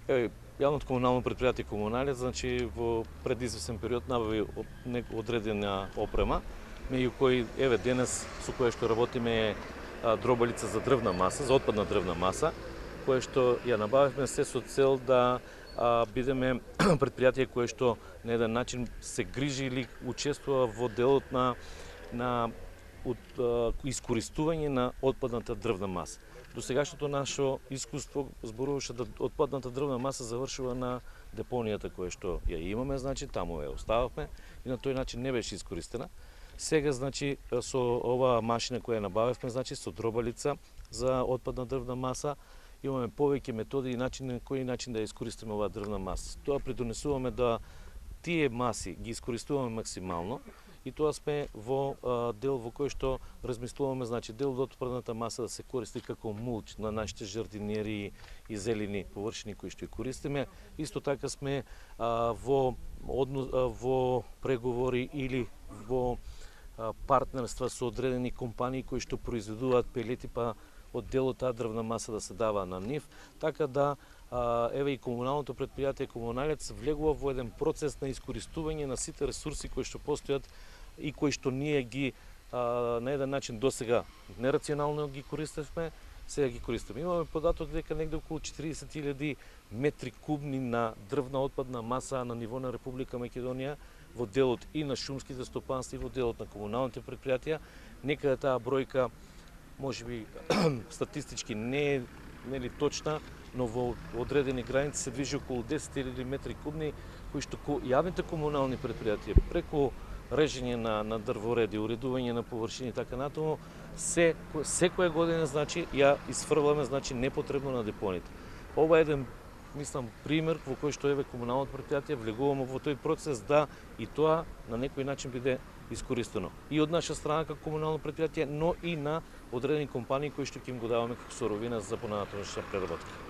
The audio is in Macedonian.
Јавното комунално предпријатие Комуналец, значи во предизвестен период набави одредена опрема, меѓу кои денес со кое што работиме е дробалица за дрвна маса, за отпадна дрвна маса, кое што ја набавивме се со цел да бидеме предпријатие кое што на еден начин се грижи или учествува во делот на искористување на отпадната дрвна маса. До сегашното наше искуство зборуваше да отпадната дрвна маса завршува на депонијата која што ја имаме, значи таму ја остававме и на тој начин не беше искористена. Сега, значи, со оваа машина која набавивме, значи, со дробалица за отпадна дрвна маса, имаме повеќе методи и начини на кој начин да ја искористиме оваа дрвна маса. Тоа придонесуваме да тие маси ги искористуваме максимално и тоа сме во дел во кој што размислуваме, значи, дел од отпадната маса да се користи како мулч на нашите жардинери и зелени површини кои што ја користиме. Исто така сме во преговори или во партнерства со одредени компании кои што произведуваат пелети, па од делот таа дрвна маса да се дава на нив, така да еве и комуналното предпријатие Комуналец влегува во еден процес на искористување на сите ресурси кои што постојат и кои што ние ги на еден начин досега нерационално ги користевме, сега ги користиме. Имаме податок дека негде околу 40.000 метри кубни на дрвна отпадна маса на ниво на Република Македонија во делот и на шумските стопанства и во делот на комуналните предпријатија. Некаде таа бројка можеби статистички не е нели точна, но во одредени граници се движи околу 10.000 метри кубни, кои што јавните комунални предпријатија преку режење на дрвореди, уредување на површини и така натаму, секоја година, значи, ја изфрламе, значи, непотребно на депоните. Ова е еден, мислам, пример во кој што еве комуналното предпријатие влегуваме во тој процес да и тоа на некој начин биде искористено. И од наша страна како комунално предпријатие, но и на одредени компании кои што ќе им го даваме како суровина за понатамошна преработка.